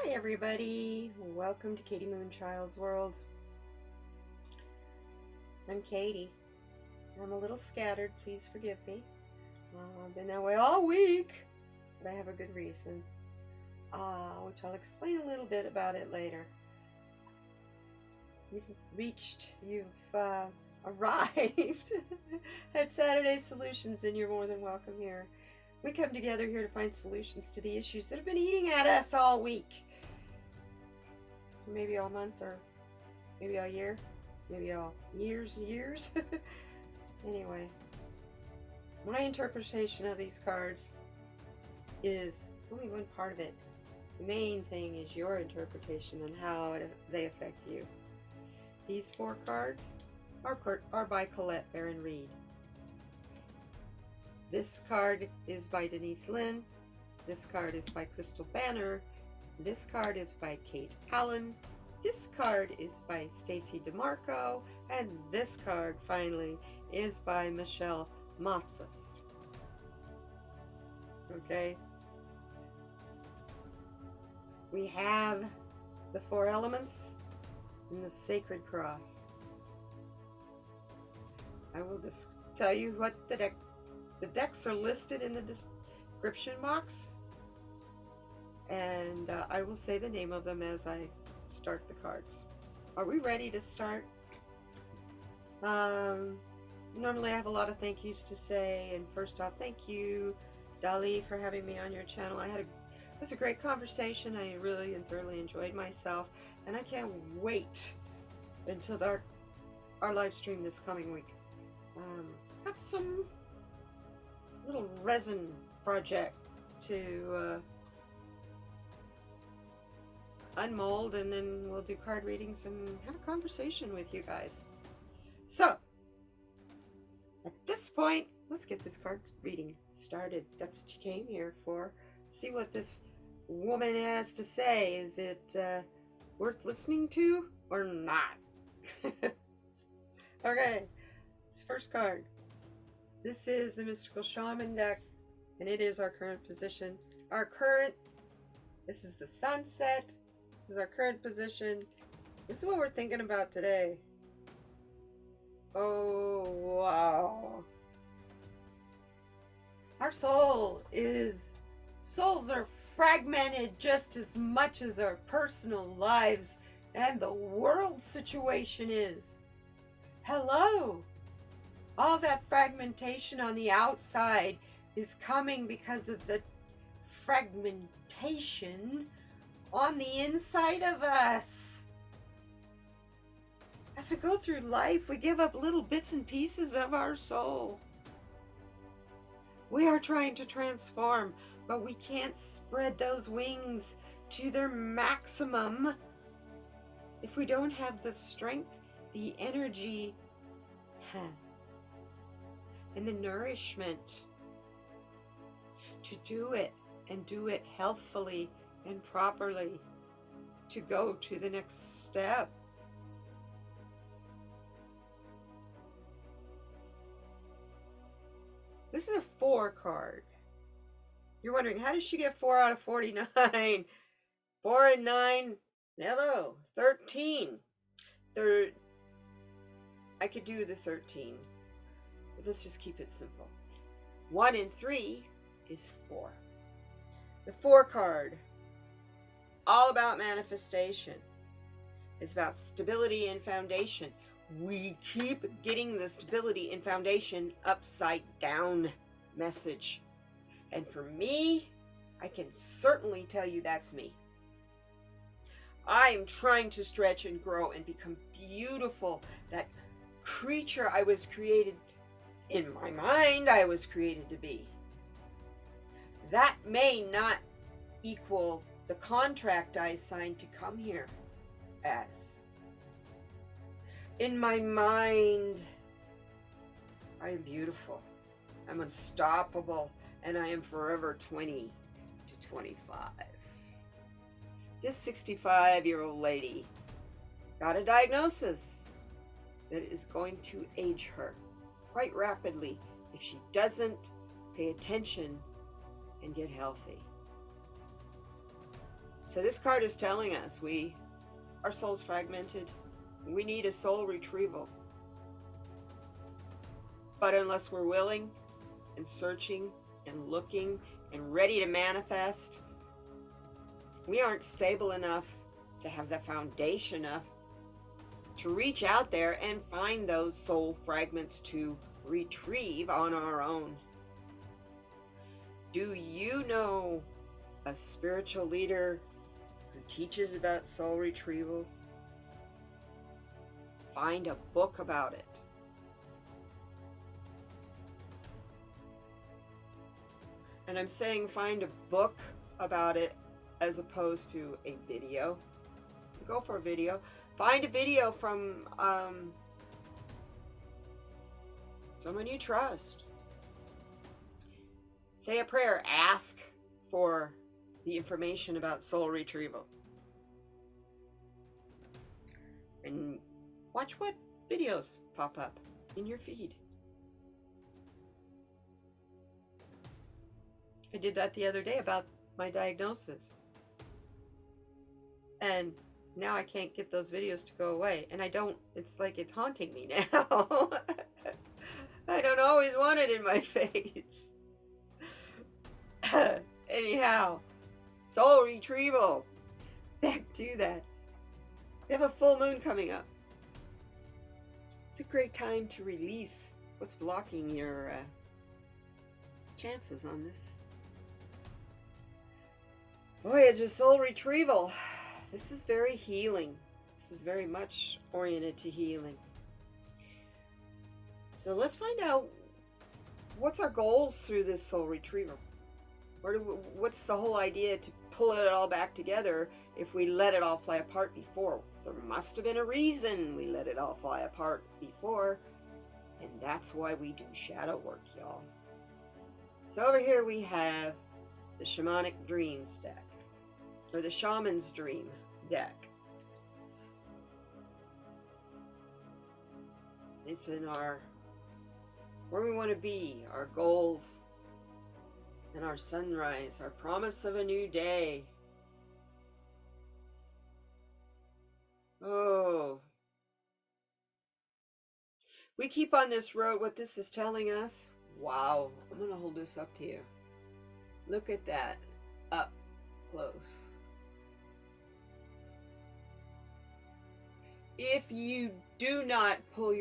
Hi everybody, welcome to kdmoonchild's world. I'm Katie. I'm a little scattered, please forgive me. I've been that way all week, but I have a good reason, which I'll explain a little bit about it later. You've arrived at Saturday Solutions, and you're more than welcome here. We come together here to find solutions to the issues that have been eating at us all week. Maybe all month, or maybe all year, maybe all years and years. Anyway, my interpretation of these cards is only one part of it. The main thing is your interpretation and how they affect you. These 4 cards are by Colette Baron Reed. This card is by Denise Lynn. This card is by Crystal Banner. This card is by Kate Allen. This card is by Stacy DeMarco. And this card, finally, is by Michelle Matzos. Okay? We have the 4 elements and the sacred cross. I will just tell you what the decks are listed in the description box. And I will say the name of them as I start the cards. Are we ready to start? Normally I have a lot of thank yous to say, and first off, thank you, Dali, for having me on your channel. It was a great conversation. I really and thoroughly enjoyed myself, and I can't wait until our live stream this coming week. Got some little resin project to unmold, and then we'll do card readings and have a conversation with you guys. So at this point, let's get this card reading started. That's what you came here for. See what this woman has to say. Is it worth listening to or not? Okay, this first card. This is the Mystical Shaman deck, and it is our current position. This is the sunset. This is our current position. This is what we're thinking about today. Oh, wow. Our souls are fragmented just as much as our personal lives and the world situation is. Hello. All that fragmentation on the outside is coming because of the fragmentation on the inside of us. As we go through life, we give up little bits and pieces of our soul. We are trying to transform, but we can't spread those wings to their maximum if we don't have the strength, the energy, and the nourishment to do it, and do it healthfully and properly, to go to the next step. This is a 4 card. You're wondering, how does she get 4 out of 49? 4 and 9, hello, 13. I could do the 13, but let's just keep it simple. 1 and 3 is 4. The 4 card, all about manifestation. It's about stability and foundation. We keep getting the stability and foundation upside down message. And for me, I can certainly tell you that's me. I am trying to stretch and grow and become beautiful. That creature I was created, in my mind, I was created to be. That may not equal the contract I signed to come here as. In my mind, I am beautiful, I'm unstoppable, and I am forever 20 to 25. This 65-year-old lady got a diagnosis that is going to age her quite rapidly if she doesn't pay attention and get healthy. So this card is telling us our soul's fragmented. We need a soul retrieval. But unless we're willing and searching and looking and ready to manifest, we aren't stable enough to have the foundation enough to reach out there and find those soul fragments to retrieve on our own. Do you know a spiritual leader who teaches about soul retrieval? Find a book about it. And I'm saying find a book about it as opposed to a video. Go for a video. Find a video from someone you trust. Say a prayer. Ask for the information about soul retrieval. And watch what videos pop up in your feed. I did that the other day about my diagnosis. And now I can't get those videos to go away. And it's like it's haunting me now. I don't always want it in my face. Anyhow, soul retrieval. Back to that. We have a full moon coming up. It's a great time to release what's blocking your chances on this voyage of soul retrieval. This is very healing. This is very much oriented to healing. So let's find out what's our goals through this soul retrieval. What's the whole idea to pull it all back together if we let it all fly apart before? There must have been a reason we let it all fly apart before, and that's why we do shadow work, y'all. So over here we have the Shamanic Dreams deck, or the Shaman's Dream deck. It's in where we want to be, our goals, and our sunrise, our promise of a new day. Oh, we keep on this road. What this is telling us, wow, I'm going to hold this up to you. Look at that up close. If you do not pull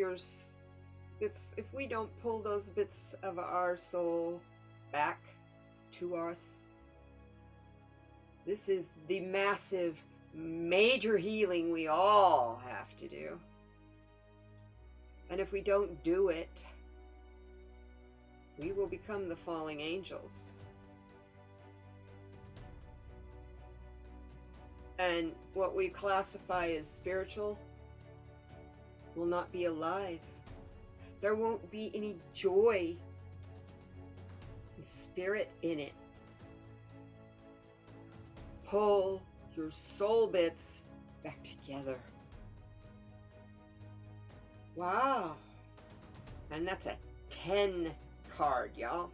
if we don't pull those bits of our soul back to us, this is the massive, major healing we all have to do. And if we don't do it, we will become the falling angels. And what we classify as spiritual will not be alive. There won't be any joy and spirit in it. Pull your soul bits back together. Wow. And that's a 10 card, y'all.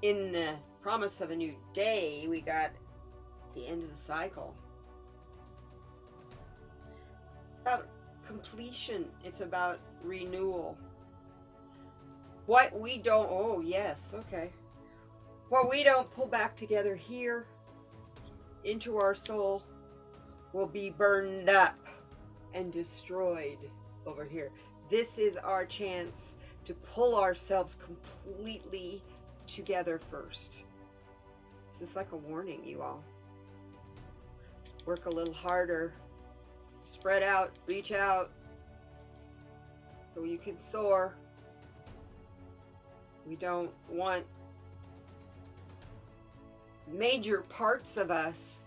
In the promise of a new day, we got the end of the cycle. It's about completion. It's about renewal. What we don't, oh yes, okay. What we don't pull back together here into our soul will be burned up and destroyed over here. This is our chance to pull ourselves completely together first. This is like a warning, you all. Work a little harder. Spread out, reach out, so you can soar. We don't want major parts of us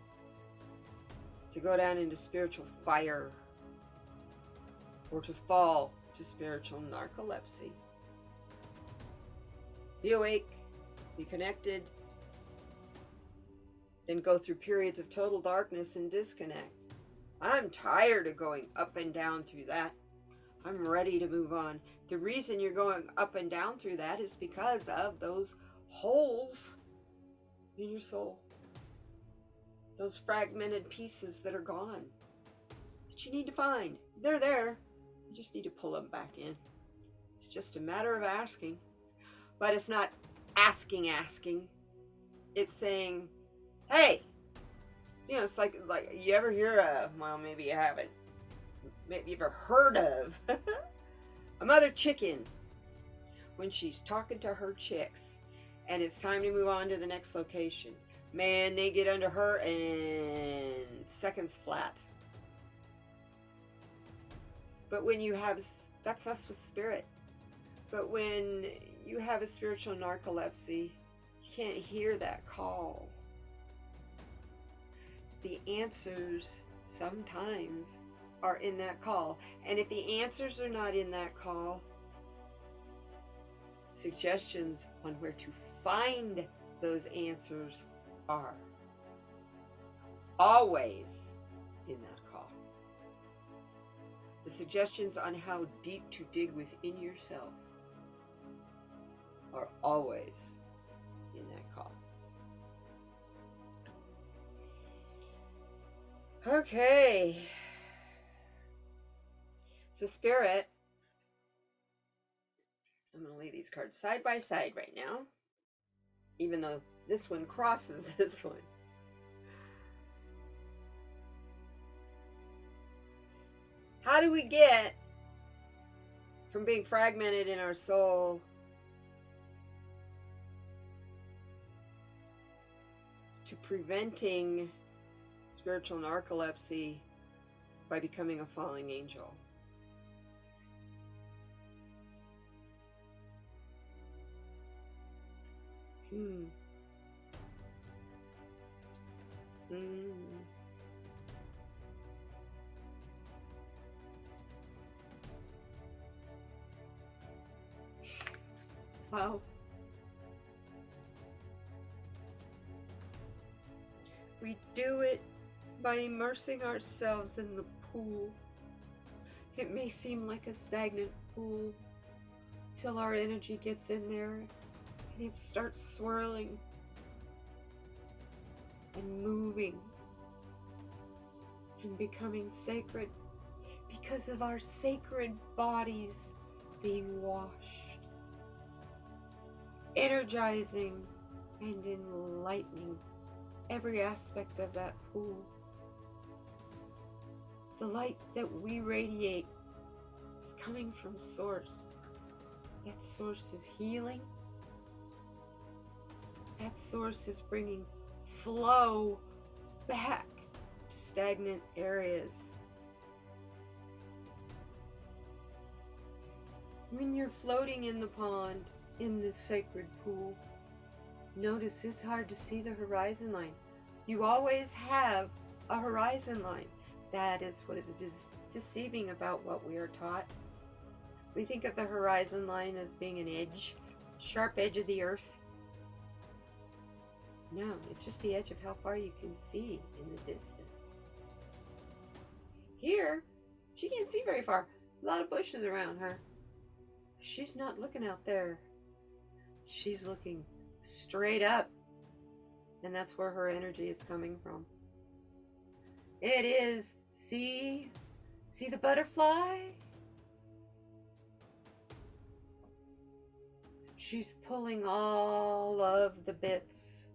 to go down into spiritual fire or to fall to spiritual narcolepsy. Be awake, be connected, then go through periods of total darkness and disconnect. I'm tired of going up and down through that. I'm ready to move on. The reason you're going up and down through that is because of those holes in your soul. those fragmented pieces that are gone, that you need to find. They're there. You just need to pull them back in. It's just a matter of asking. But it's not asking. It's saying, hey, it's like you ever hear of, well, maybe you haven't, maybe you've ever heard of a mother chicken when she's talking to her chicks and it's time to move on to the next location. Man, they get under her and seconds flat. But when you have, that's us with spirit. But when you have a spiritual narcolepsy, you can't hear that call. The answers sometimes are in that call. And if the answers are not in that call, suggestions on where to find those answers are always in that call. The suggestions on how deep to dig within yourself are always in that call. Okay. So Spirit, I'm going to lay these cards side by side right now, even though this one crosses this one. How do we get from being fragmented in our soul to preventing spiritual narcolepsy by becoming a falling angel? Wow. We do it by immersing ourselves in the pool. It may seem like a stagnant pool till our energy gets in there and it starts swirling and moving and becoming sacred because of our sacred bodies being washed, energizing and enlightening every aspect of that pool. The light that we radiate is coming from Source. That Source is healing. That Source is bringing flow back to stagnant areas. When you're floating in the pond, in this sacred pool, notice it's hard to see the horizon line. You always have a horizon line. That is what is deceiving about what we are taught. We think of the horizon line as being an edge, sharp edge of the earth. No, it's just the edge of how far you can see in the distance. Here, she can't see very far. A lot of bushes around her. She's not looking out there. She's looking straight up. And that's where her energy is coming from. It is, see the butterfly? She's pulling all of the bits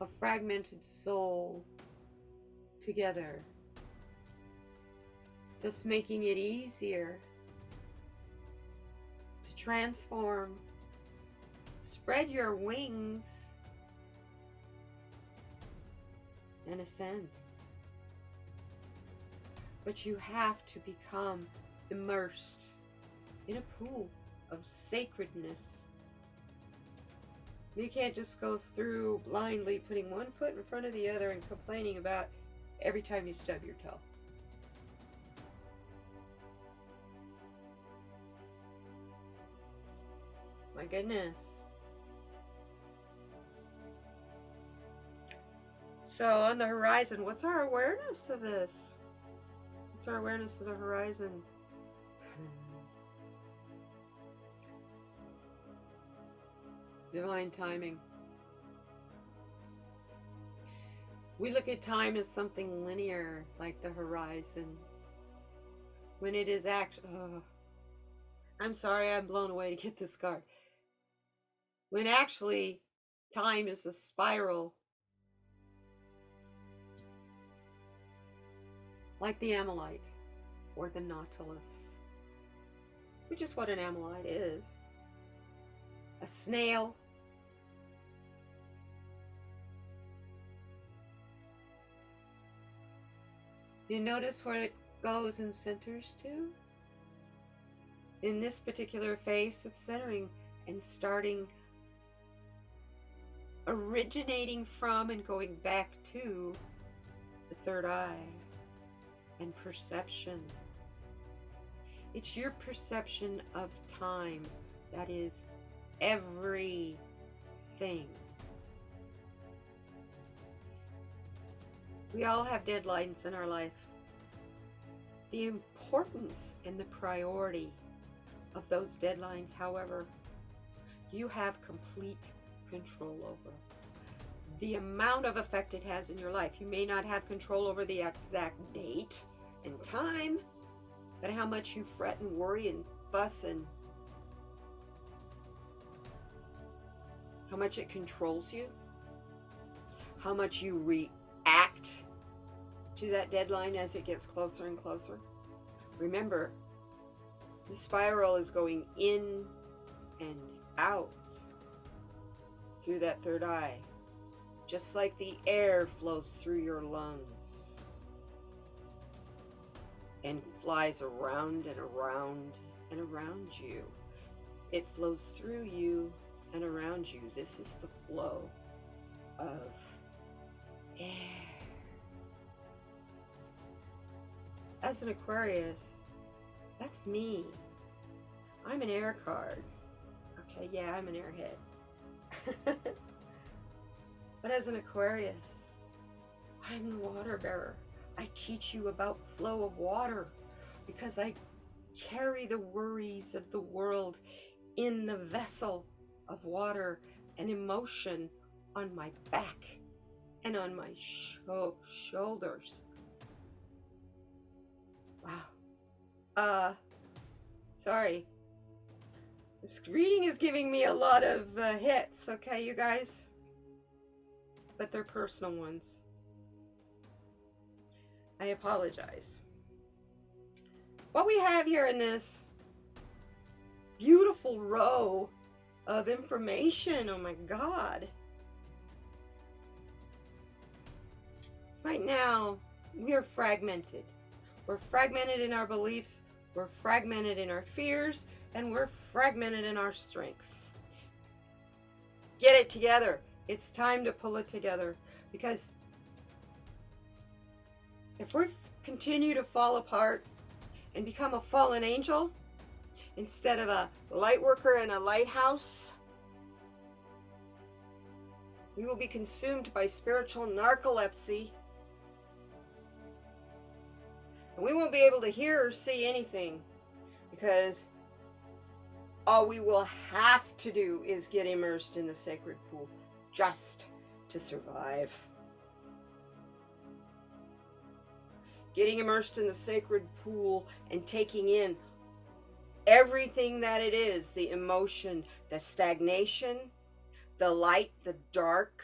of fragmented soul together. Thus making it easier to transform. Spread your wings and ascend. But you have to become immersed in a pool of sacredness. You can't just go through blindly putting one foot in front of the other and complaining about every time you stub your toe. My goodness. So on the horizon, what's our awareness of this? What's our awareness of the horizon? Divine timing. We look at time as something linear, like the horizon, when it is actually, I'm sorry, I'm blown away to get this card. When actually, time is a spiral, like the Ammonite or the Nautilus, which is what an Ammonite is. A snail. You notice where it goes and centers to? In this particular face, it's centering and starting, originating from and going back to the third eye and perception. It's your perception of time that is everything. We all have deadlines in our life. The importance and the priority of those deadlines, however, you have complete control over. The amount of effect it has in your life. You may not have control over the exact date and time, but how much you fret and worry and fuss and how much it controls you, how much you react to that deadline as it gets closer and closer. Remember, the spiral is going in and out through that third eye, just like the air flows through your lungs and flies around and around and around you. It flows through you and around you. This is the flow of air. As an Aquarius, that's me. I'm an air card. Okay, yeah, I'm an airhead. But as an Aquarius, I'm the water bearer. I teach you about flow of water because I carry the worries of the world in the vessel of water and emotion on my back and on my shoulders. Wow. Sorry. This reading is giving me a lot of hits, okay, you guys? But they're personal ones. I apologize. What we have here in this beautiful row of information, oh my God. Right now, we are fragmented. We're fragmented in our beliefs, we're fragmented in our fears, and we're fragmented in our strengths. Get it together. It's time to pull it together, because if we continue to fall apart and become a fallen angel instead of a light worker in a lighthouse, we will be consumed by spiritual narcolepsy, and we won't be able to hear or see anything, because all we will have to do is get immersed in the sacred pool just to survive. Getting immersed in the sacred pool and taking in everything that it is, the emotion, the stagnation, the light, the dark,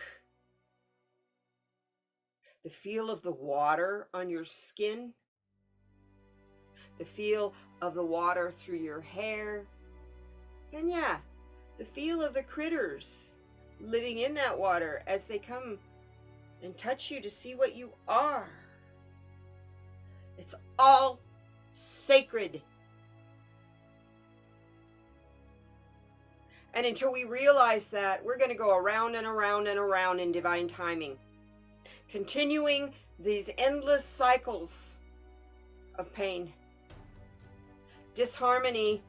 the feel of the water on your skin, the feel of the water through your hair, and yeah, the feel of the critters living in that water as they come and touch you to see what you are. It's all sacred. And until we realize that, we're going to go around and around and around in divine timing, continuing these endless cycles of pain, disharmony,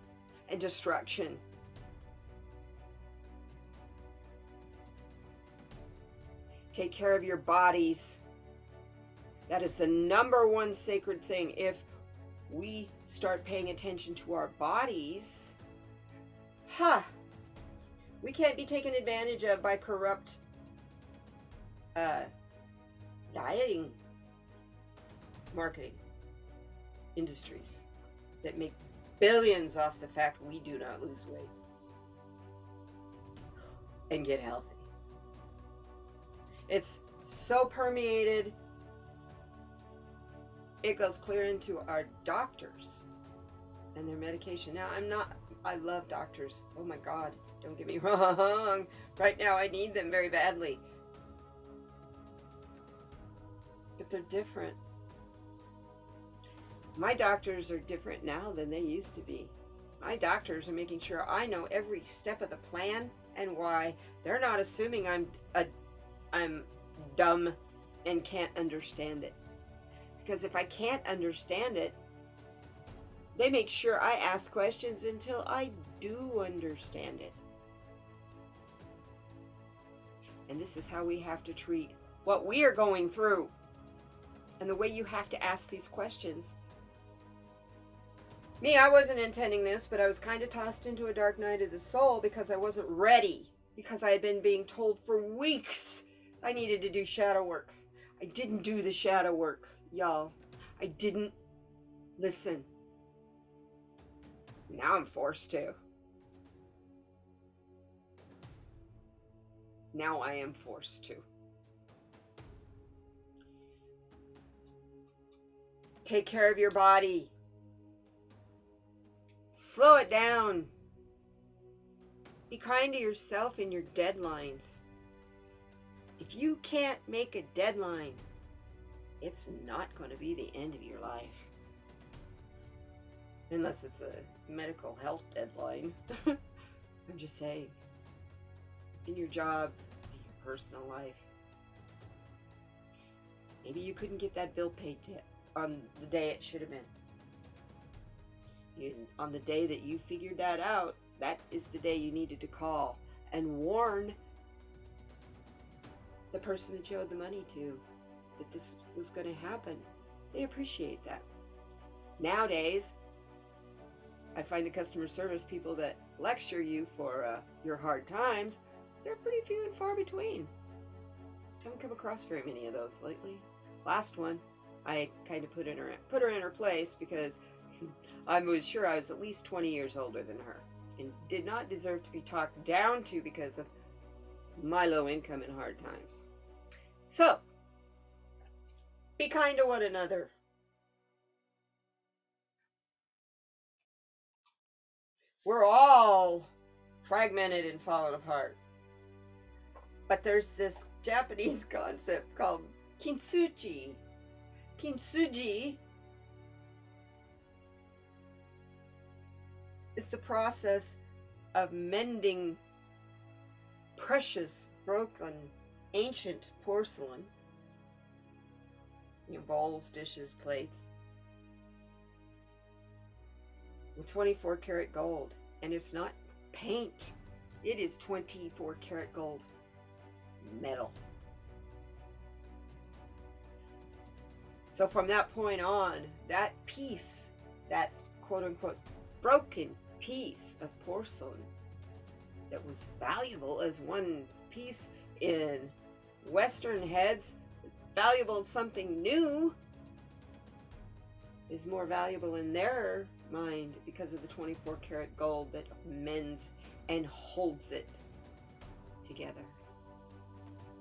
and destruction. Take care of your bodies. That is the number one sacred thing. If we start paying attention to our bodies, we can't be taken advantage of by corrupt dieting marketing industries that make billions off the fact we do not lose weight and get healthy. It's so permeated, it goes clear into our doctors and their medication. Now, I love doctors. Oh my God, don't get me wrong. Right now, I need them very badly. But they're different. My doctors are different now than they used to be. My doctors are making sure I know every step of the plan and why. They're not assuming I'm dumb and can't understand it. Because if I can't understand it, they make sure I ask questions until I do understand it. And this is how we have to treat what we are going through. And the way you have to ask these questions. Me, I wasn't intending this, but I was kind of tossed into a dark night of the soul because I wasn't ready. Because I had been being told for weeks I needed to do shadow work. I didn't do the shadow work, y'all. I didn't listen. Now I'm forced to. Now I am forced to. Take care of your body. Slow it down. Be kind to yourself in your deadlines. If you can't make a deadline, it's not going to be the end of your life. Unless it's a medical health deadline. I'm just saying. In your job, in your personal life. Maybe you couldn't get that bill paid on the day it should have been. On the day that you figured that out, that is the day you needed to call and warn the person that you owed the money to that this was going to happen. They appreciate that. Nowadays, I find the customer service people that lecture you for your hard times, they're pretty few and far between. Haven't come across very many of those lately. Last one, I kind of put her in her place because I was sure I was at least 20 years older than her and did not deserve to be talked down to because of my low income and hard times. So, be kind to one another. We're all fragmented and falling apart. But there's this Japanese concept called kintsugi. Kintsugi is the process of mending precious, broken, ancient porcelain. Bowls, dishes, plates. With 24 karat gold. And it's not paint. It is 24 karat gold. Metal. So from that point on, that piece, that quote-unquote broken piece of porcelain that was valuable as one piece in Western heads, valuable as something new, is more valuable in their mind because of the 24 karat gold that mends and holds it together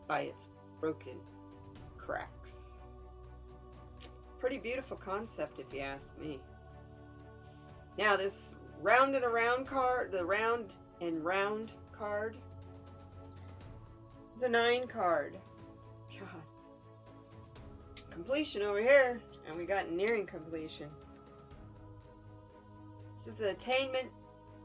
by its broken cracks. Pretty beautiful concept if you ask me. Now this round and around card, the round and round card, is a 9 card. God. Completion over here, and we got nearing completion. This is the attainment,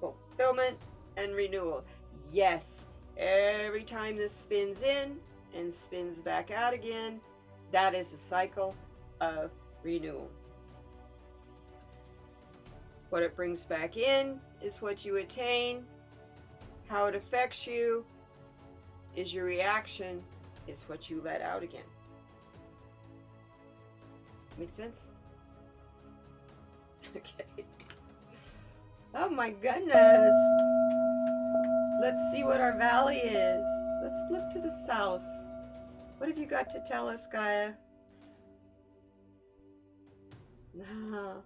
fulfillment, and renewal. Yes, every time this spins in and spins back out again, that is a cycle of renewal. What it brings back in is what you attain. How it affects you is your reaction, is what you let out again. Make sense? Okay. Oh my goodness. Let's see what our valley is. Let's look to the south. What have you got to tell us, Gaia? No.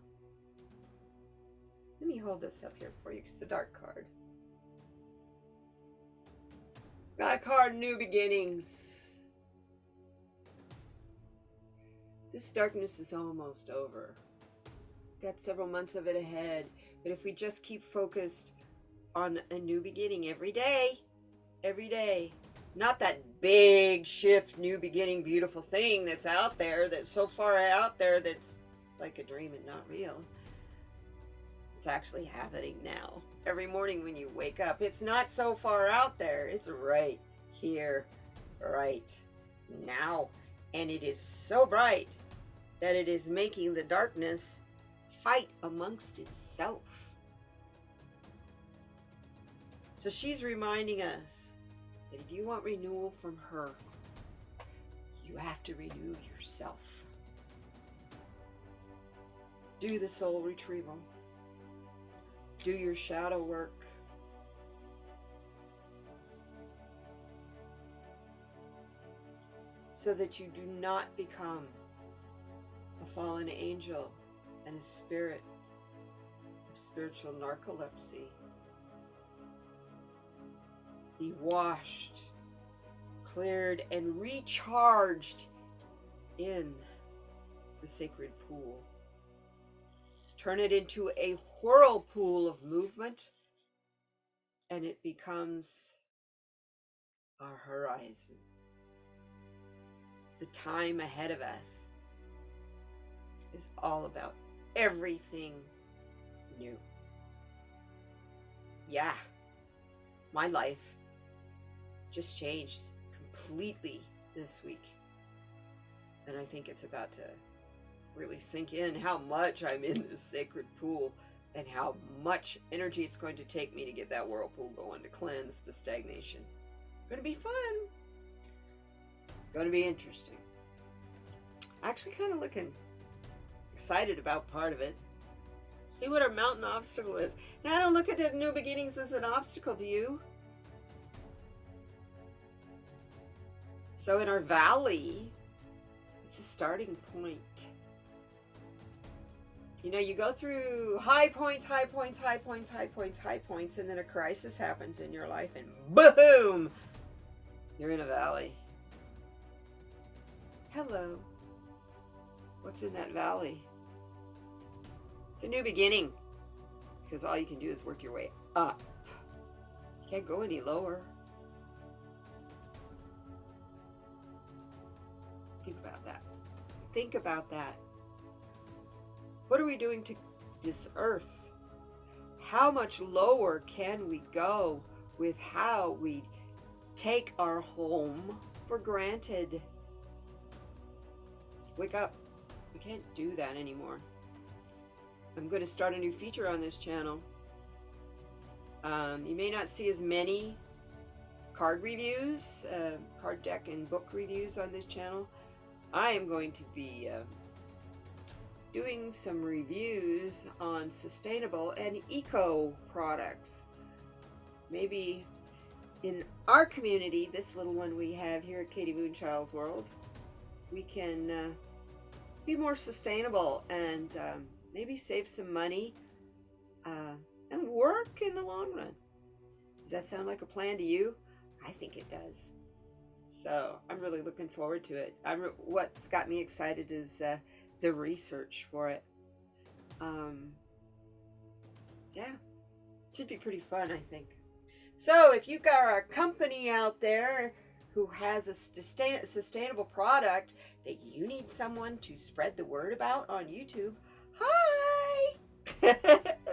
Let me hold this up here for you. It's a dark card. Got a card, New Beginnings. This darkness is almost over. Got several months of it ahead. But if we just keep focused on a new beginning every day, not that big shift, new beginning, beautiful thing that's out there, that's so far out there that's like a dream and not real. It's actually happening now. Every morning when you wake up, it's not so far out there. It's right here, right now. And it is so bright that it is making the darkness fight amongst itself. So she's reminding us that if you want renewal from her, you have to renew yourself. Do the soul retrieval. Do your shadow work. So that you do not become a fallen angel and a spirit of spiritual narcolepsy. Be washed, cleared, and recharged in the sacred pool. Turn it into a whirlpool of movement, and it becomes our horizon. The time ahead of us is all about everything new. Yeah, my life just changed completely this week. And I think it's about to really sink in how much I'm in this sacred pool and how much energy it's going to take me to get that whirlpool going, to cleanse the stagnation. Going to be fun. Going to be interesting. Actually kind of looking excited about part of it. See what our mountain obstacle is. Now, I don't look at the new beginnings as an obstacle, do you? So in our valley, it's a starting point. You know, you go through high points, high points, high points, high points, high points, and then a crisis happens in your life, and boom, you're in a valley. Hello. What's in that valley? It's a new beginning, because all you can do is work your way up. You can't go any lower. Think about that. Think about that. What are we doing to this earth? How much lower can we go with how we take our home for granted? Wake up. We can't do that anymore. I'm going to start a new feature on this channel. You may not see as many card reviews, card deck and book reviews on this channel. I am going to be doing some reviews on sustainable and eco products. Maybe in our community, this little one we have here at kdmoonchild's world, we can be more sustainable and maybe save some money and work in the long run. Does that sound like a plan to you? I think it does. So I'm really looking forward to it. What's got me excited is the research for it. Yeah, should be pretty fun, I think. So if you've got a company out there who has a sustainable product that you need someone to spread the word about on YouTube, hi!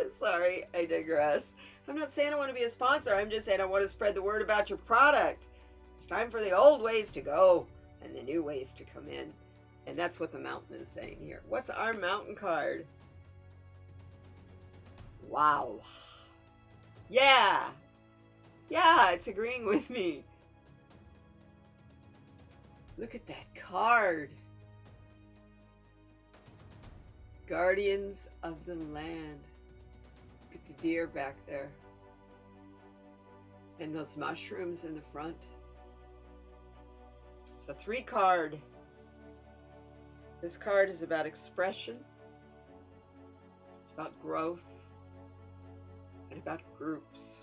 Sorry, I digress. I'm not saying I want to be a sponsor. I'm just saying I want to spread the word about your product. It's time for the old ways to go and the new ways to come in. And that's what the mountain is saying here. What's our mountain card? Wow. Yeah. Yeah, it's agreeing with me. Look at that card. Guardians of the land. Look at the deer back there. And those mushrooms in the front. It's a 3 card. This card is about expression. It's about growth and about groups.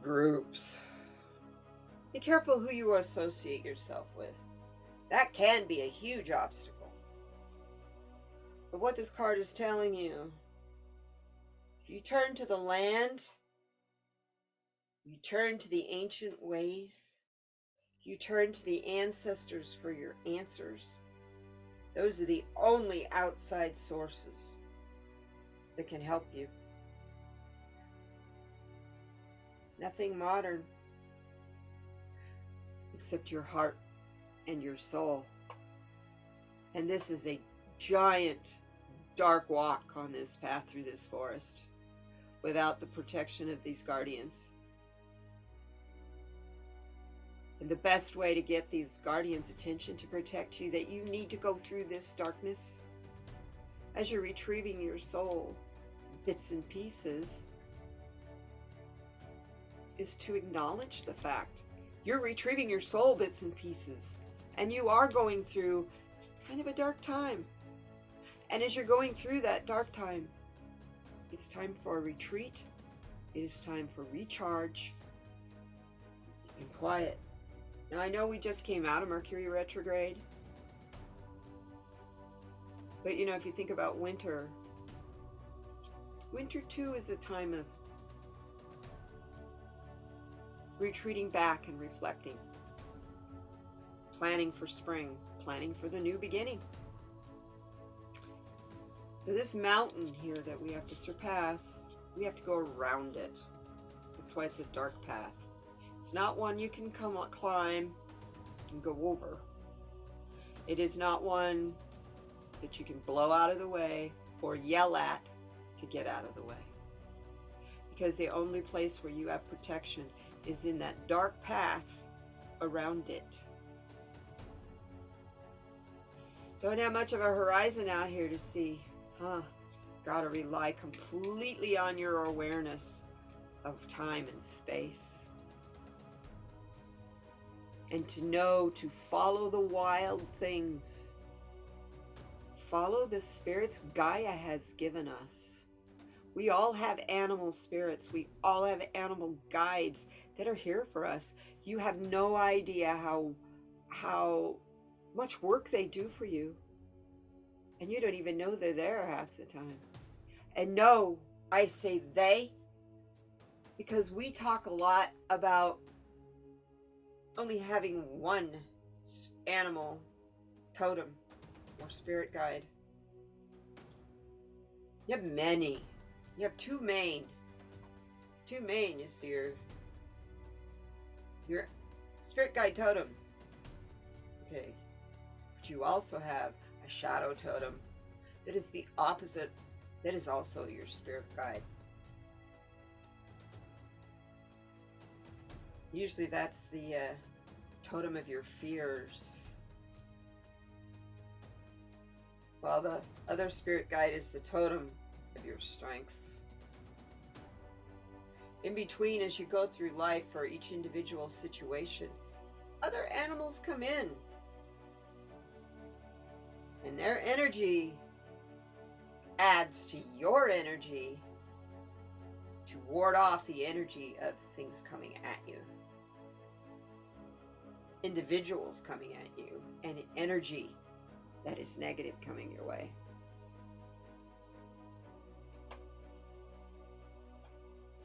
Groups. Be careful who you associate yourself with. That can be a huge obstacle. But what this card is telling you, if you turn to the land, you turn to the ancient ways, you turn to the ancestors for your answers, those are the only outside sources that can help you. Nothing modern except your heart and your soul. And this is a giant, dark walk on this path through this forest without the protection of these guardians. And the best way to get these guardians' attention to protect you, that you need to go through this darkness as you're retrieving your soul, bits and pieces, is to acknowledge the fact you're retrieving your soul bits and pieces, and you are going through kind of a dark time. And as you're going through that dark time, it's time for a retreat. It is time for recharge and quiet. Now, I know we just came out of Mercury retrograde, but you know, if you think about winter, winter too is a time of retreating back and reflecting, planning for spring, planning for the new beginning. So this mountain here that we have to surpass, we have to go around it. That's why it's a dark path. It's not one you can climb and go over. It is not one that you can blow out of the way or yell at to get out of the way. Because the only place where you have protection is in that dark path around it. Don't have much of a horizon out here to see, huh? Gotta rely completely on your awareness of time and space. And to know to follow the wild things. Follow the spirits Gaia has given us. We all have animal spirits. We all have animal guides that are here for us. You have no idea how much work they do for you. And you don't even know they're there half the time. And no, I say they, because we talk a lot about only having one animal totem or spirit guide. You have many. You have two main. Two main is your spirit guide totem. Okay. But you also have a shadow totem that is the opposite. That is also your spirit guide. Usually that's the totem of your fears. While the other spirit guide is the totem of your strengths. In between, as you go through life for each individual situation, other animals come in. And their energy adds to your energy to ward off the energy of things coming at you. Individuals coming at you, and energy that is negative coming your way.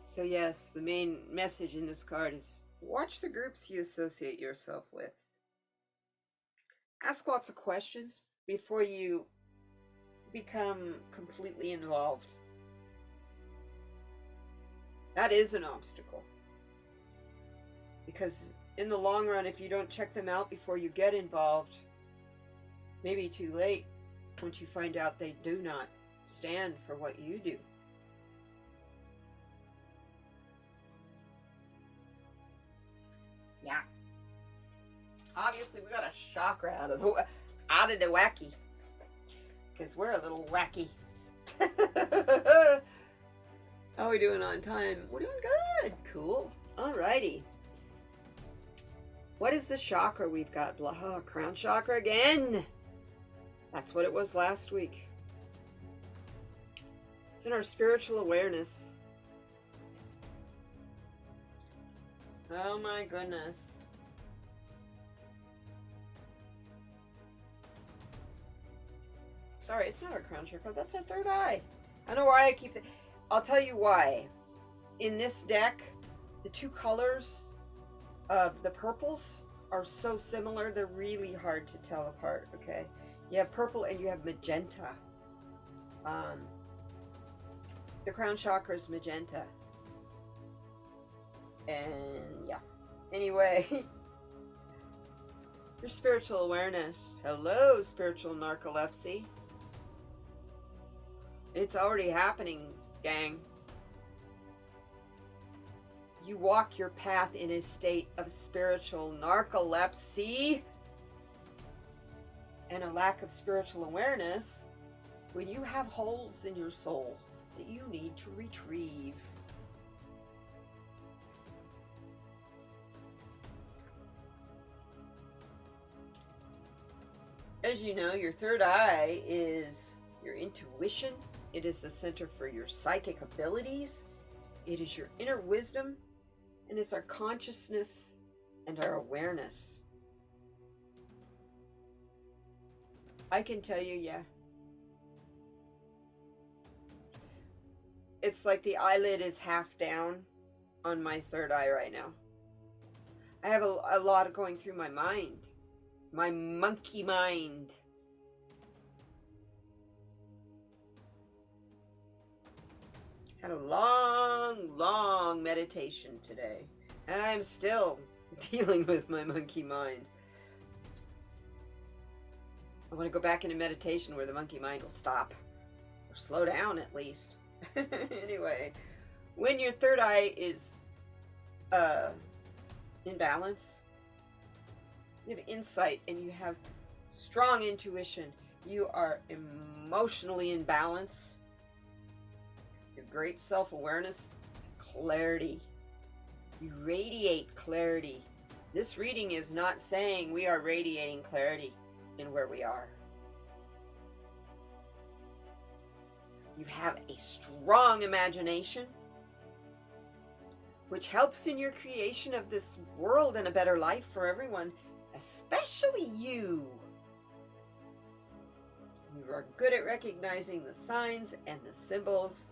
So yes, the main message in this card is watch the groups you associate yourself with. Ask lots of questions before you become completely involved. That is an obstacle. Because in the long run, if you don't check them out before you get involved, maybe too late once you find out they do not stand for what you do. Yeah. Obviously, we got a chakra out of the wacky. Because we're a little wacky. How are we doing on time? We're doing good. Cool. Alrighty. What is the chakra we've got? Blah, crown chakra again. That's what it was last week. It's in our spiritual awareness. Oh my goodness. Sorry, it's not our crown chakra. That's our third eye. I don't know why I keep that. I'll tell you why. In this deck, the two colors of the purples are so similar, they're really hard to tell apart, okay? You have purple and you have magenta. The crown chakra is magenta. And yeah. Anyway, your spiritual awareness. Hello, spiritual narcolepsy. It's already happening, gang. You walk your path in a state of spiritual narcolepsy and a lack of spiritual awareness when you have holes in your soul that you need to retrieve. As you know, your third eye is your intuition. It is the center for your psychic abilities. It is your inner wisdom. And it's our consciousness and our awareness. I can tell you, yeah. It's like the eyelid is half down on my third eye right now. I have a lot going through my mind. My monkey mind. Had a long meditation today, and I am still dealing with my monkey mind. I want to go back into meditation where the monkey mind will stop, or slow down at least. Anyway, when your third eye is in balance, you have insight and you have strong intuition. You are emotionally in balance. Your great self-awareness, clarity. You radiate clarity. This reading is not saying we are radiating clarity in where we are. You have a strong imagination, which helps in your creation of this world and a better life for everyone, especially you. You are good at recognizing the signs and the symbols,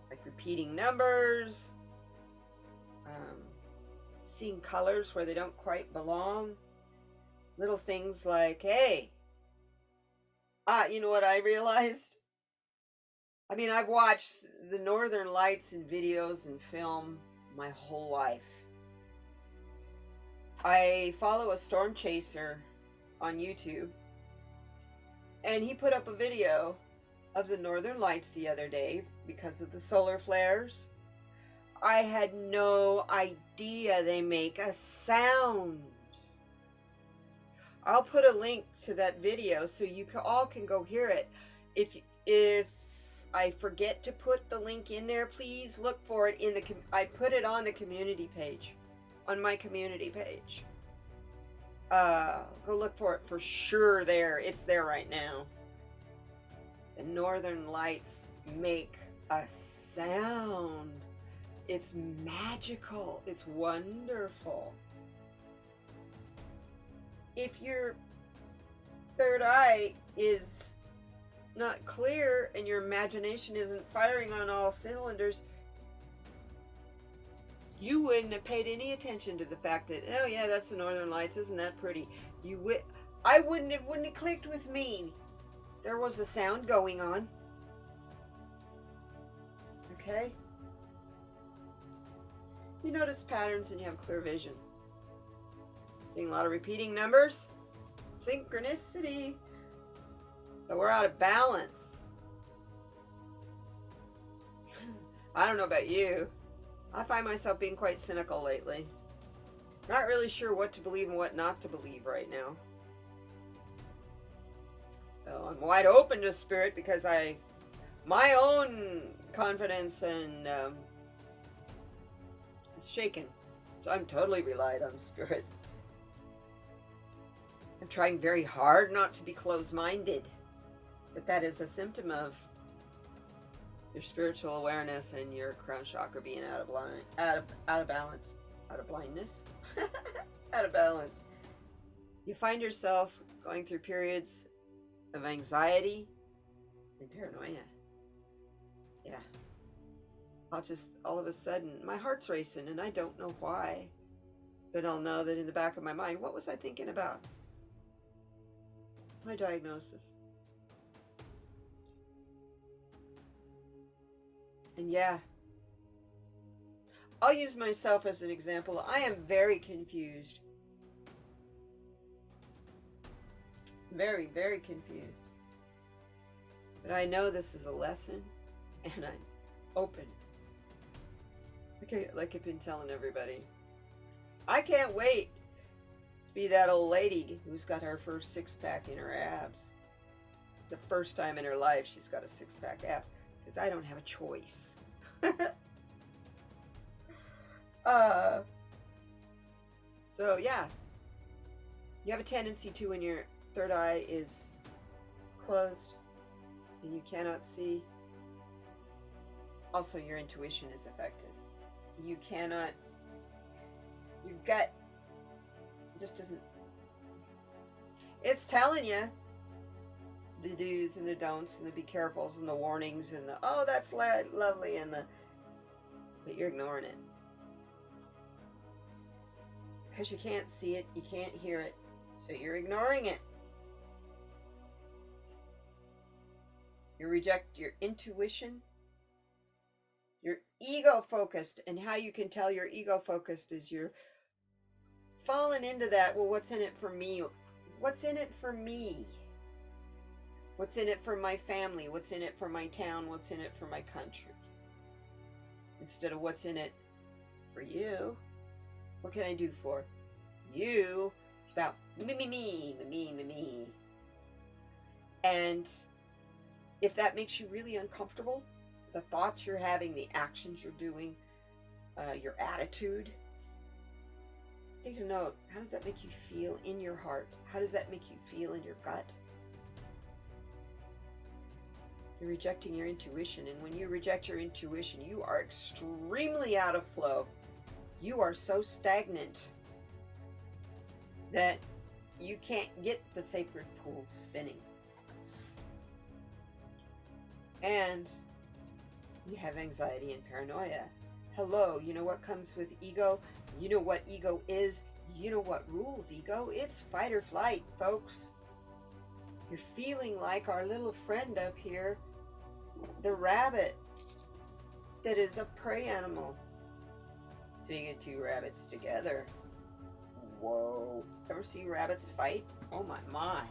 like repeating numbers, seeing colors where they don't quite belong. Little things like, hey, you know what I realized? I mean, I've watched the Northern Lights in videos and film my whole life. I follow a storm chaser on YouTube, and he put up a video of the Northern Lights the other day because of the solar flares. I had no idea they make a sound. I'll put a link to that video so you all can go hear it. If I forget to put the link in there, please look for it in the I put it on the community page, on my community page. Go look for it for sure there. It's there right now. The Northern Lights make a sound. It's magical. It's wonderful. If your third eye is not clear and your imagination isn't firing on all cylinders, you wouldn't have paid any attention to the fact that, oh yeah, that's the Northern Lights. Isn't that pretty? I wouldn't have clicked with me. There was a sound going on. Okay? You notice patterns and you have clear vision. Seeing a lot of repeating numbers. Synchronicity. But we're out of balance. I don't know about you. I find myself being quite cynical lately. Not really sure what to believe and what not to believe right now. So I'm wide open to spirit because my own confidence and is shaken. I'm totally relied on spirit. I'm trying very hard not to be closed-minded, but that is a symptom of your spiritual awareness and your crown chakra being out of line, out of balance, out of blindness, out of balance. You find yourself going through periods of anxiety and paranoia. Yeah. All of a sudden, my heart's racing and I don't know why, but I'll know that in the back of my mind, what was I thinking about? My diagnosis. And yeah, I'll use myself as an example. I am very confused. Very, very confused. But I know this is a lesson, and I'm open. Like I've been telling everybody. I can't wait to be that old lady who's got her first six-pack in her abs. The first time in her life she's got a six-pack abs. Because I don't have a choice. So yeah. You have a tendency to, when your third eye is closed and you cannot see. Also, your intuition is affected. You cannot, your gut just doesn't, it's telling you the do's and the don'ts and the be carefuls and the warnings and the, oh, that's lovely, and the, but you're ignoring it. Because you can't see it, you can't hear it, so you're ignoring it. You reject your intuition. You're ego-focused, and how you can tell you're ego-focused is you're falling into that, well, what's in it for me? What's in it for me? What's in it for my family? What's in it for my town? What's in it for my country? Instead of what's in it for you. What can I do for you? It's about me. And if that makes you really uncomfortable, the thoughts you're having, the actions you're doing, your attitude, take a note. How does that make you feel in your heart? How does that make you feel in your gut? You're rejecting your intuition, and when you reject your intuition, you are extremely out of flow. You are so stagnant that you can't get the sacred pool spinning. And you have anxiety and paranoia. Hello, you know what comes with ego? You know what ego is? You know what rules ego? It's fight or flight, folks. You're feeling like our little friend up here, the rabbit, that is a prey animal. So you get two rabbits together. Whoa. Ever see rabbits fight? Oh my.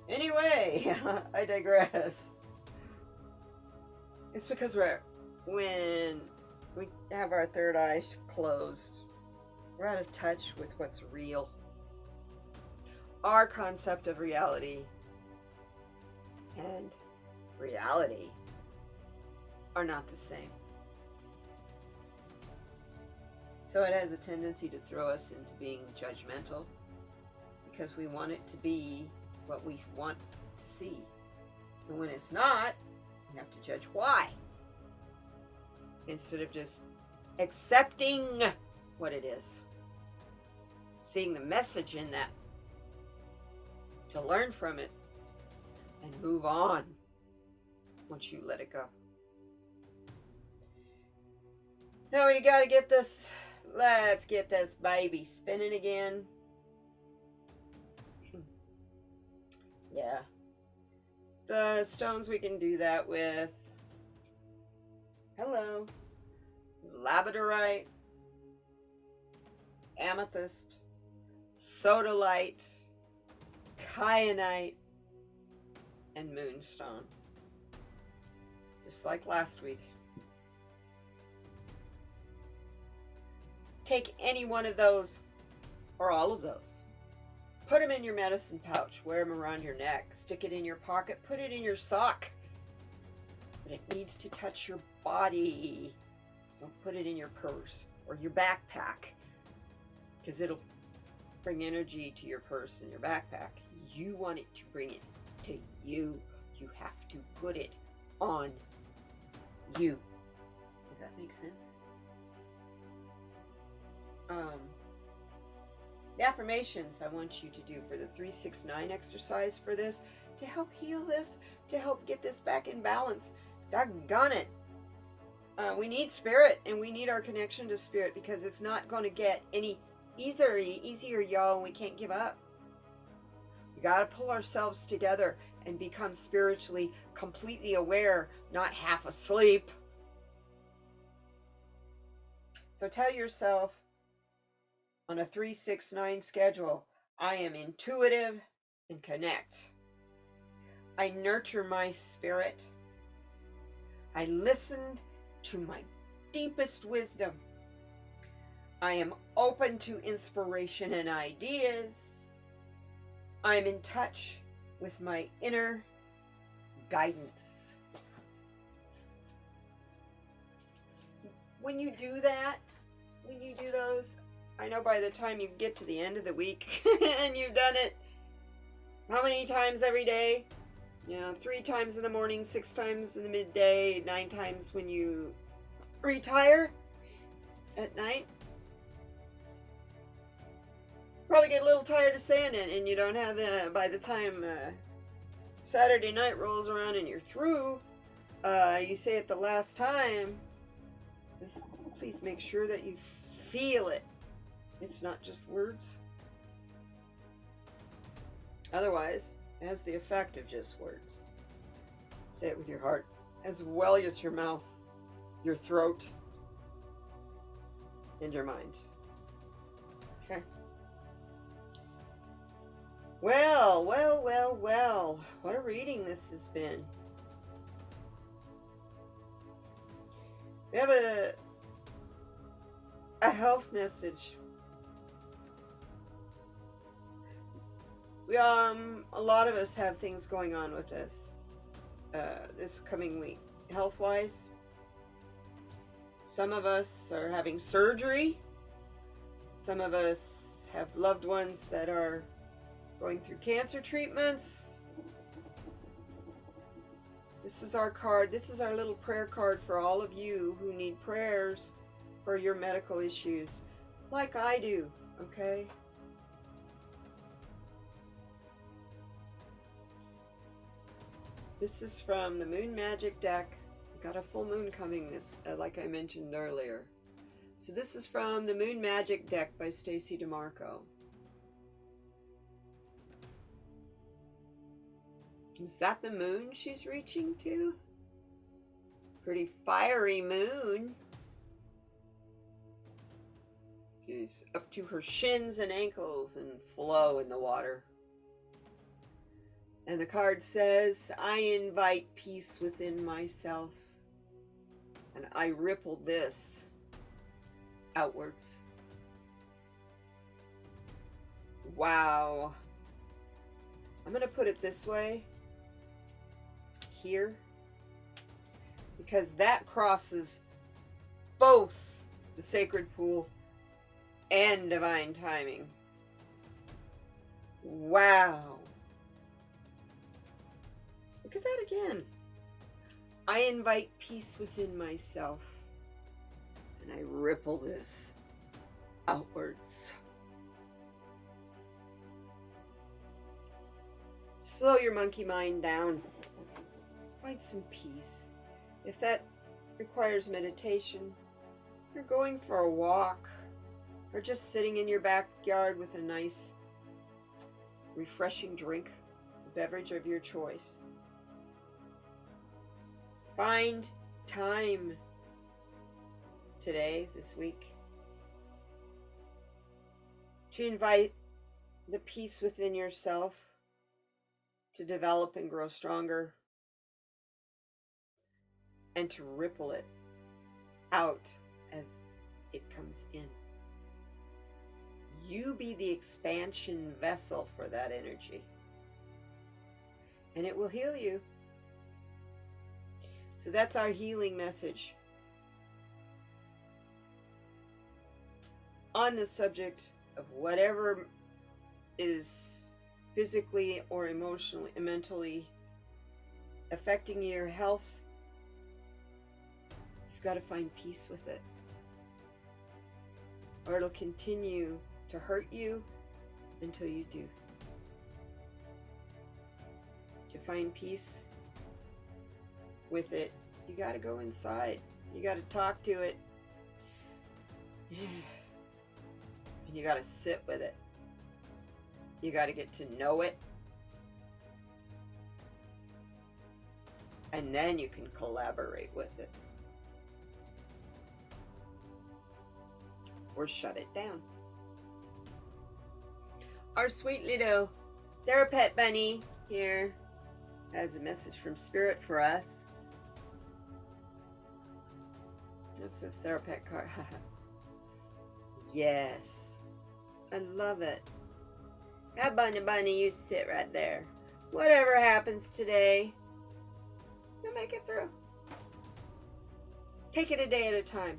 Anyway, I digress. It's because when we have our third eye closed, we're out of touch with what's real. Our concept of reality and reality are not the same. So it has a tendency to throw us into being judgmental because we want it to be what we want to see. And when it's not, we have to judge why. Instead of just accepting what it is. Seeing the message in that. To learn from it and move on once you let it go. Now we gotta get this, let's get this baby spinning again. Yeah. The stones we can do that with. Hello. Labradorite, amethyst, sodalite, kyanite, and moonstone. Just like last week. Take any one of those, or all of those. Put them in your medicine pouch. Wear them around your neck. Stick it in your pocket. Put it in your sock. But it needs to touch your body. Don't put it in your purse or your backpack because it'll bring energy to your purse and your backpack. You want it to bring it to you. You have to put it on you. Does that make sense? The affirmations I want you to do for the 369 exercise for this, to help heal this, to help get this back in balance. Doggone it. We need spirit, and we need our connection to spirit, because it's not going to get any easier, y'all, and we can't give up. We got to pull ourselves together and become spiritually completely aware, not half asleep. So tell yourself on a 369 schedule, I am intuitive and connect. I nurture my spirit. I listened to my deepest wisdom. I am open to inspiration and ideas. I am in touch with my inner guidance. When you do that, when you do those, I know by the time you get to the end of the week and you've done it, how many times every day? 3 times in the morning, 6 times in the midday, 9 times when you retire at night. Probably get a little tired of saying it, and you don't have, by the time Saturday night rolls around and you're through, you say it the last time. Please make sure that you feel it. It's not just words. Otherwise, it has the effect of just words. Say it with your heart, as well as your mouth, your throat, and your mind. Okay. Well. What a reading this has been. We have a health message. A lot of us have things going on with us this coming week, health-wise. Some of us are having surgery. Some of us have loved ones that are going through cancer treatments. This is our card. This is our little prayer card for all of you who need prayers for your medical issues, like I do, okay? This is from the Moon Magic deck. We've got a full moon coming this, like I mentioned earlier. So this is from the Moon Magic deck by Stacy DeMarco. Is that the moon she's reaching to? Pretty fiery moon. She's up to her shins and ankles and flow in the water. And the card says, I invite peace within myself, and I ripple this outwards. Wow. I'm going to put it this way, here, because that crosses both the sacred pool and divine timing. Wow. Look at that again. I invite peace within myself, and I ripple this outwards. Slow your monkey mind down. Find some peace. If that requires meditation, you're going for a walk, or just sitting in your backyard with a nice, refreshing drink, a beverage of your choice. Find time today, this week, to invite the peace within yourself to develop and grow stronger, and to ripple it out as it comes in. You be the expansion vessel for that energy, and it will heal you. So that's our healing message on the subject of whatever is physically or emotionally and mentally affecting your health, you've got to find peace with it, or it'll continue to hurt you until you do. To find peace with it, you got to go inside. You got to talk to it. And you got to sit with it. You got to get to know it. And then you can collaborate with it. Or shut it down. Our sweet little therapet bunny here has a message from Spirit for us. This is therapet card. Yes. I love it. Now, bunny, you sit right there. Whatever happens today, you'll make it through. Take it a day at a time.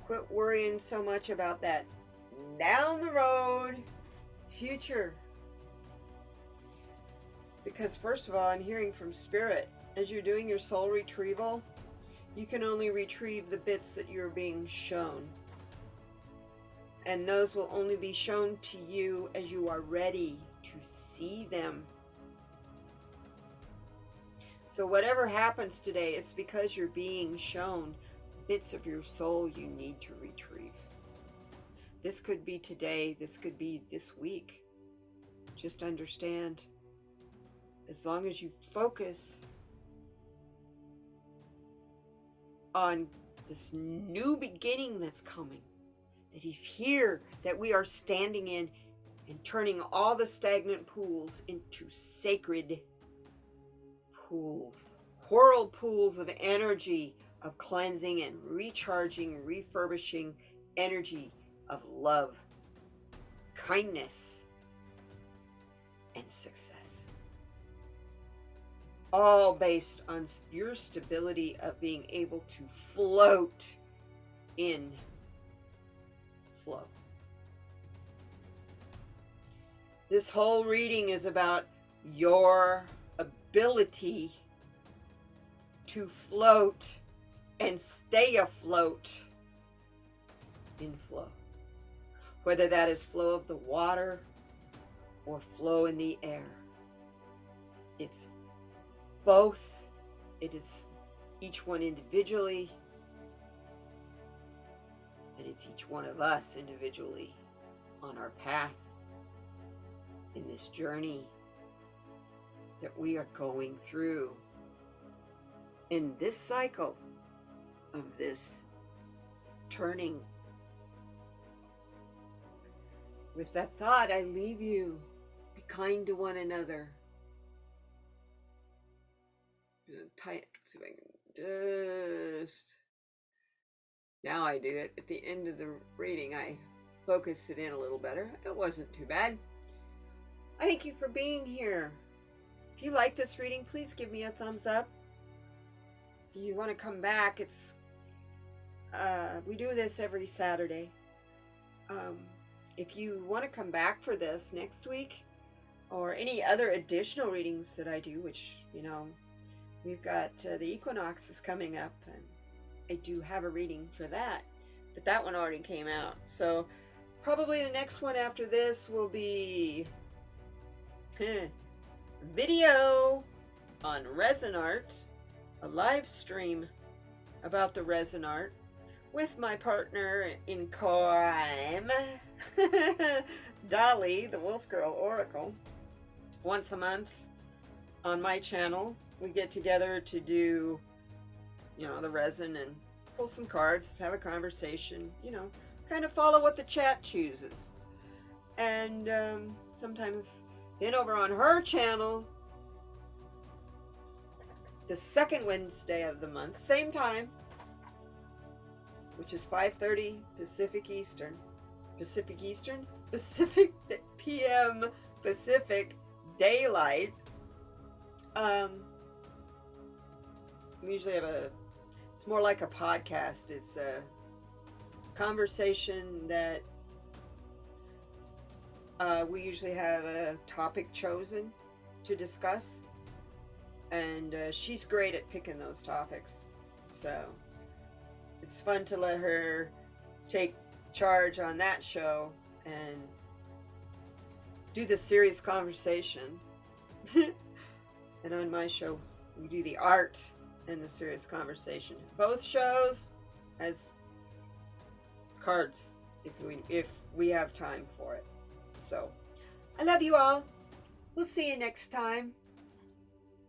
Quit worrying so much about that down the road future. Because first of all, I'm hearing from Spirit, as you're doing your soul retrieval, you can only retrieve the bits that you're being shown. And those will only be shown to you as you are ready to see them. So whatever happens today, it's because you're being shown bits of your soul you need to retrieve. This could be today, this could be this week. Just understand, as long as you focus on this new beginning that's coming, that He's here, that we are standing in and turning all the stagnant pools into sacred pools, whirlpools of energy, of cleansing and recharging, refurbishing energy of love, kindness, and success. All based on your stability of being able to float in flow. This whole reading is about your ability to float and stay afloat in flow. Whether that is flow of the water or flow in the air. It's both. It is each one individually, and it's each one of us individually on our path in this journey that we are going through in this cycle of this turning. With that thought, I leave you. Be kind to one another. Tight. See if I can just. Now I do it. At the end of the reading, I focused it in a little better. It wasn't too bad. I thank you for being here. If you like this reading, please give me a thumbs up. If you want to come back, it's we do this every Saturday. If you want to come back for this next week, or any other additional readings that I do, which, you know, we've got the equinox is coming up, and I do have a reading for that, but that one already came out. So probably the next one after this will be video on resin art, a live stream about the resin art with my partner in crime, Dolly, the Wolf Girl Oracle. Once a month on my channel, we get together to do, you know, the resin and pull some cards, have a conversation, you know, kind of follow what the chat chooses. And sometimes then over on her channel, the second Wednesday of the month, same time, which is 5:30 Pacific Eastern. Pacific Eastern? Pacific PM Pacific Daylight. We usually have it's more like a podcast. It's a conversation that We usually have a topic chosen to discuss, and she's great at picking those topics. So it's fun to let her take charge on that show and do the serious conversation. And on my show, we do the art and the serious conversation. Both shows as cards if we have time for it. So I love you all. We'll see you next time.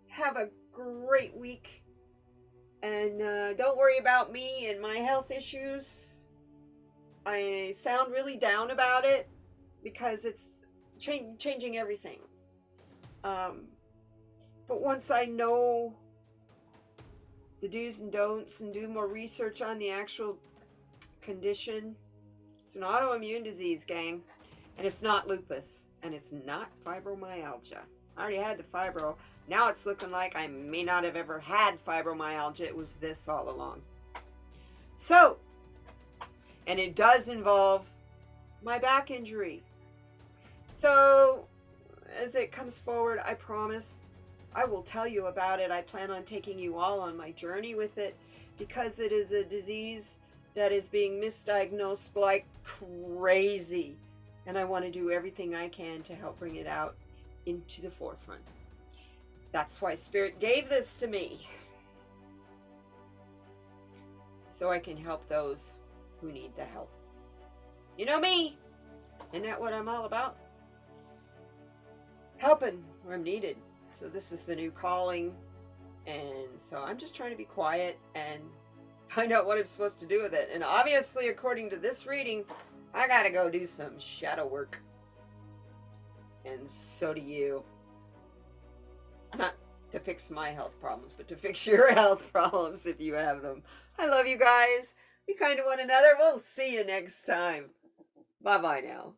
Have a great week. And don't worry about me and my health issues. I sound really down about it because it's changing everything. But once I know the do's and don'ts and do more research on the actual condition, it's an autoimmune disease, gang. And it's not lupus. And it's not fibromyalgia. I already had the fibro. Now it's looking like I may not have ever had fibromyalgia. It was this all along. So, and it does involve my back injury. So, as it comes forward, I promise I will tell you about it. I plan on taking you all on my journey with it because it is a disease that is being misdiagnosed like crazy. And I want to do everything I can to help bring it out into the forefront. That's why Spirit gave this to me. So I can help those who need the help. You know me. Isn't that what I'm all about? Helping where I'm needed. So this is the new calling. And so I'm just trying to be quiet and find out what I'm supposed to do with it. And obviously, according to this reading, I gotta go do some shadow work. And so do you. Not to fix my health problems, but to fix your health problems if you have them. I love you guys. Be kind to one another. We'll see you next time. Bye-bye now.